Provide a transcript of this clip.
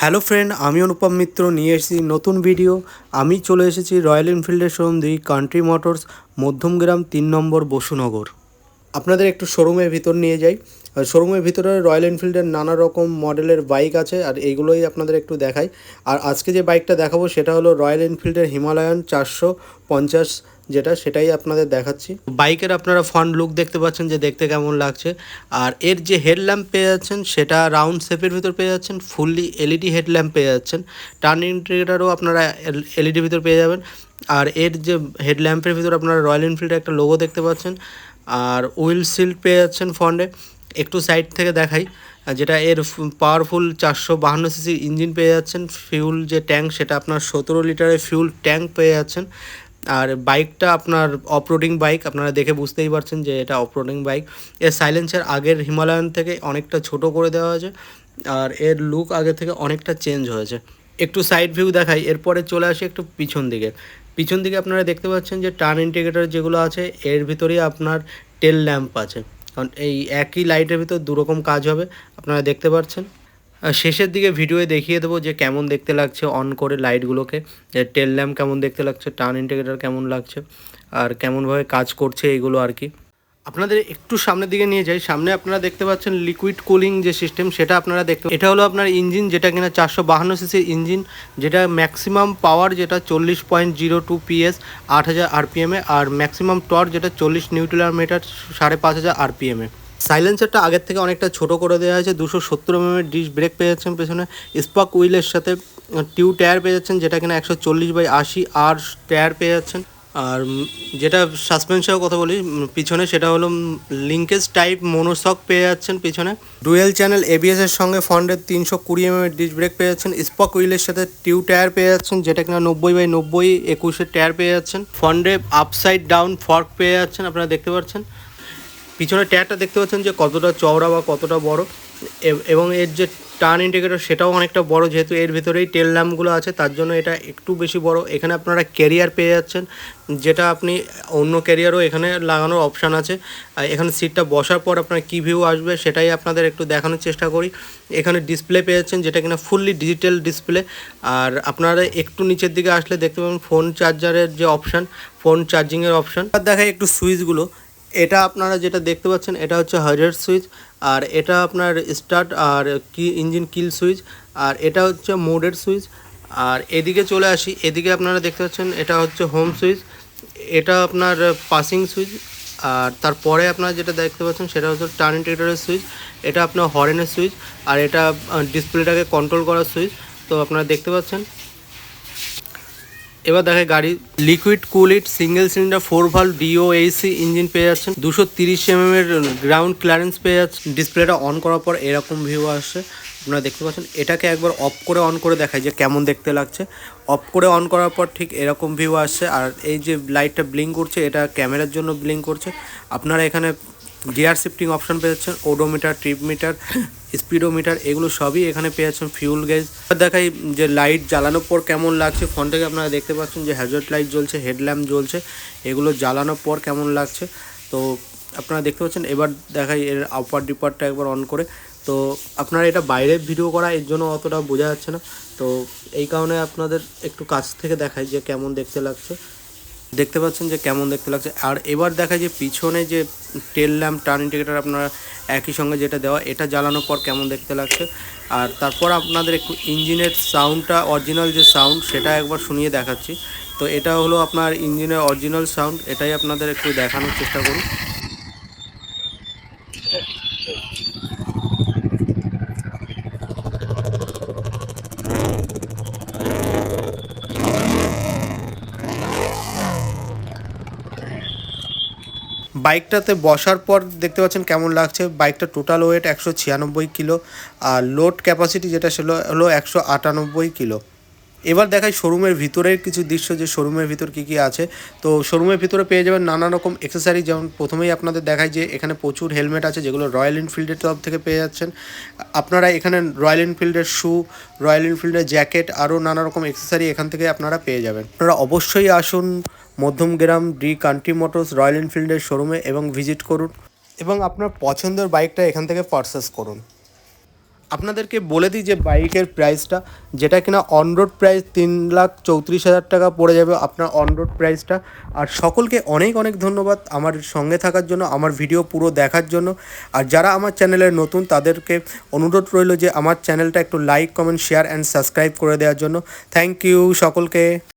Hello friend, আমি অনুপম মিত্র নিয়ে এসেছি নতুন ভিডিও। আমি চলে এসেছি রয়্যাল এনফিল্ডের showroom the Country Motors, Madhyamgram 3 নম্বর বসুনগর। আপনাদের একটু শোরুমের ভিতর নিয়ে যাই। শোরুমের ভিতরে রয়্যাল এনফিল্ডের নানা রকম মডেলের বাইক আছে, আর এইগুলোই আপনাদের একটু দেখাই। আর আজকে যে বাইকটা দেখাবো সেটা হলো রয়্যাল এনফিল্ডের হিমালয়ান 450, সেটাই আপনাদের দেখাচ্ছি। বাইকের আপনারা ফ্রন্ট লুক দেখতে পাচ্ছেন যে দেখতে কেমন লাগছে। আর এর যে হেডল্যাম্প পেয়ে যাচ্ছেন সেটা রাউন্ড শেপের ভিতর পেয়ে যাচ্ছেন, ফুললি এলইডি হেডল্যাম্প পেয়ে যাচ্ছেন। টার্ন ইন্ডিকেটারও আপনারা এলইডির ভিতর পেয়ে যাবেন। আর এর যে হেডল্যাম্পের ভিতর আপনারা রয়্যাল এনফিল্ডের একটা লোগো দেখতে পাচ্ছেন। আর হুইল সিল্ড পেয়ে যাচ্ছেন ফ্রন্টে। একটু সাইড থেকে দেখাই, যেটা এর পাওয়ারফুল 452 সিসি ইঞ্জিন পেয়ে যাচ্ছেন। ফিউল যে ট্যাঙ্ক সেটা আপনার 17 লিটারের ফিউল ট্যাঙ্ক পেয়ে যাচ্ছেন। আর বাইকটা আপনার অফরোডিং বাইক, আপনারা দেখে বুঝতেই পারছেন যে এটা অফরোডিং বাইক। এর সাইলেন্সার আগের হিমালয়ান থেকে অনেকটা ছোট করে দেওয়া হয়েছে, আর এর লুক আগে থেকে অনেকটা চেঞ্জ হয়েছে। একটু সাইড ভিউ দেখাই, এরপরে চলে আসি একটু পিছন দিকে। পিছন দিকে আপনারা দেখতে পাচ্ছেন যে টার্ন ইন্ডিকেটর যেগুলো আছে এর ভিতরেই আপনার টেল ল্যাম্প আছে, কারণ এই একই লাইটের ভিতর দুরকম কাজ হবে, আপনারা দেখতে পাচ্ছেন। শেষের দিকে ভিডিওয়ে দেখিয়ে দেবো যে কেমন দেখতে লাগছে অন করে লাইটগুলোকে, যে টেল ল্যাম্প কেমন দেখতে লাগছে, টার্ন ইন্ডিকেটর কেমন লাগছে, আর কেমনভাবে কাজ করছে এইগুলো আর কি। আপনাদের একটু সামনের দিকে নিয়ে যাই। সামনে আপনারা দেখতে পাচ্ছেন লিকুইড কুলিং যে সিস্টেম সেটা আপনারা দেখতে, এটা হলো আপনার ইঞ্জিন, যেটা কিনা 452 সিসির ইঞ্জিন, যেটা ম্যাক্সিমাম পাওয়ার যেটা 40.02 PS, 8000 RPM-এ, আর ম্যাক্সিমাম টর্ক যেটা 40 নিউটন মিটার, 5500 RPM-এ। সাইলেন্সারটা আগের থেকে অনেকটা ছোট করে দেওয়া হয়েছে। 270 mm ডিস্ক ব্রেক পেয়ে যাচ্ছেন পেছনে, স্পক হুইলের সাথে টিউ টায়ার পেয়ে যাচ্ছেন, যেটা কিনা 140/80 আর টায়ার পেয়ে যাচ্ছেন। আর যেটা সাসপেনশনের কথা বলি পিছনে, সেটা হলো লিঙ্কেজ টাইপ মোনোশক পেয়ে যাচ্ছেন পিছনে। ডুয়েল চ্যানেল ABS এর সঙ্গে ফ্রন্টের 320 mm ডিস্ক ব্রেক পেয়ে যাচ্ছেন। স্পক হুইলের সাথে টিউ টায়ার পেয়ে যাচ্ছেন, যেটা কিনা 90/90 21-এর টায়ার পেয়ে যাচ্ছেন। ফ্রন্টে আপসাইড ডাউন ফর্ক পেয়ে যাচ্ছেন, আপনারা দেখতে পাচ্ছেন। পিছনের টায়ারটা দেখতে পাচ্ছেন যে কতটা চওড়া বা কতটা বড়, এবং এর যে টার্ন ইন্ডিকেটর সেটাও অনেকটা বড়, যেহেতু এর ভিতরেই টেল ল্যাম্পগুলো আছে তার জন্য এটা একটু বেশি বড়। এখানে আপনারা ক্যারিয়ার পেয়ে যাচ্ছেন, যেটা আপনি অন্য ক্যারিয়ারও এখানে লাগানোর অপশান আছে। এখানে সিটটা বসার পর আপনার কী ভিউ আসবে সেটাই আপনাদের একটু দেখানোর চেষ্টা করি। এখানে ডিসপ্লে পেয়ে যাচ্ছেন, যেটা কিনা ফুললি ডিজিটাল ডিসপ্লে। আর আপনারা একটু নিচের দিকে আসলে দেখতে পাবেন ফোন চার্জারের যে অপশান, ফোন চার্জিংয়ের অপশান। আর দেখায় একটু সুইচগুলো, এটা আপনারা যেটা দেখতে পাচ্ছেন এটা হচ্ছে হ্যাজার্ড সুইচ, আর এটা আপনার স্টার্ট আর কি ইঞ্জিন কিল সুইচ, আর এটা হচ্ছে মোডের সুইচ। আর এদিকে চলে আসি, এদিকে আপনারা দেখতে পাচ্ছেন এটা হচ্ছে হোম সুইচ, এটা আপনার পাসিং সুইচ। আর তারপরে আপনারা যেটা দেখতে পাচ্ছেন সেটা হচ্ছে টার্ন ইন্ডিকেটরের সুইচ, এটা আপনার হর্নের সুইচ, আর এটা ডিসপ্লেটাকে কন্ট্রোল করার সুইচ। তো আপনারা দেখতে পাচ্ছেন। এবার দেখে গাড়ি liquid cooled single cylinder 4 valve DOAC engine পেয়ে যাচ্ছেন। 230 mm গ্রাউন্ড ক্লিয়ারেন্স পেয়ে যাচ্ছে। ডিসপ্লেটা অন করার পর এরকম ভিউ আসছে, আপনারা দেখতে পাচ্ছেন। এটাকে একবার অফ করে অন করে দেখায় যে কেমন দেখতে লাগছে। অফ করে অন করার পর ঠিক এরকম ভিউ আসছে। আর এই যে লাইটটা ব্লিঙ্ক করছে এটা ক্যামেরার জন্য ব্লিঙ্ক করছে। আপনারা এখানে গিয়ার শিফটিং অপশন পেয়ে যাচ্ছেন, ওডোমিটার, ট্রিপ মিটার, স্পিডোমিটার, এগুলো সবই এখানে পেয়ে যাচ্ছেন। ফিউল গেজ দেখাই যে লাইট জ্বালানোর পর কেমন লাগছে। ফোন থেকে আপনারা দেখতে পাচ্ছেন যে হ্যাজার্ড লাইট জ্বলছে, হেডল্যাম্প জ্বলছে, এগুলো জ্বালানোর পর কেমন লাগছে তো আপনারা দেখতে পাচ্ছেন। এবার দেখাই এর আপার ডিপারটা একবার অন করে। তো আপনারা এটা বাইরে ভিডিও করা, এর জন্য অতটা বোঝা যাচ্ছে না, তো এই কারণে আপনাদের একটু কাছ থেকে দেখাই যে কেমন দেখতে লাগছে। দেখতে পাচ্ছেন যে কেমন দেখতে লাগছে। আর এবার দেখা যে পিছনে যে টেল ল্যাম্প, টার্ন ইন্ডিকেটর আপনারা একই সঙ্গে যেটা দেওয়া, এটা জ্বালানোর পর কেমন দেখতে লাগছে। আর তারপর আপনাদের একটু ইঞ্জিনের সাউন্ডটা, অরিজিনাল যে সাউন্ড সেটা একবার শুনিয়ে দেখাচ্ছি। তো এটা হলো আপনার ইঞ্জিনের অরিজিনাল সাউন্ড, এটাই আপনাদের একটু দেখানোর চেষ্টা করুন। বাইকটাতে বসার পর দেখতে পাচ্ছেন কেমন লাগছে। বাইকটা টোটাল ওয়েট 196 কিলো, আর লোড ক্যাপাসিটি যেটা ছিল হলো 198 কিলো। এবার দেখাই শোরুমের ভিতরের কিছু দৃশ্য, যে শোরুমের ভিতর কী কী আছে। তো শোরুমের ভিতরে পেয়ে যাবেন নানা রকম অ্যাক্সেসরি, যেমন প্রথমেই আপনাদের দেখাই যে এখানে প্রচুর হেলমেট আছে, যেগুলো রয়্যাল এনফিল্ডের তরফ থেকে পেয়ে যাচ্ছেন। আপনারা এখানে রয়্যাল এনফিল্ডের শ্যু, রয়্যাল এনফিল্ডের জ্যাকেট, আরও নানা রকম অ্যাক্সেসরি এখান থেকে আপনারা পেয়ে যাবেন। আপনারা অবশ্যই আসুন Madhyamgram the Country Motors Royal এনফিল্ডের শোরুমে এবং ভিজিট করুন, এবং আপনার পছন্দের বাইকটা এখান থেকে পারচেস করুন। আপনাদেরকে বলে দিই যে বাইকের প্রাইসটা, যেটা কিনা অন রোড প্রাইস 3,34,000 টাকা পড়ে যাবে আপনার অন রোড প্রাইসটা। আর সকলকে অনেক অনেক ধন্যবাদ আমার সঙ্গে থাকার জন্য, আমার ভিডিও পুরো দেখার জন্য। আর যারা আমার চ্যানেলের নতুন তাদেরকে অনুরোধ রইল যে আমার চ্যানেলটা একটু like, comment, share and subscribe করে দেওয়ার জন্য। থ্যাংক ইউ সকলকে।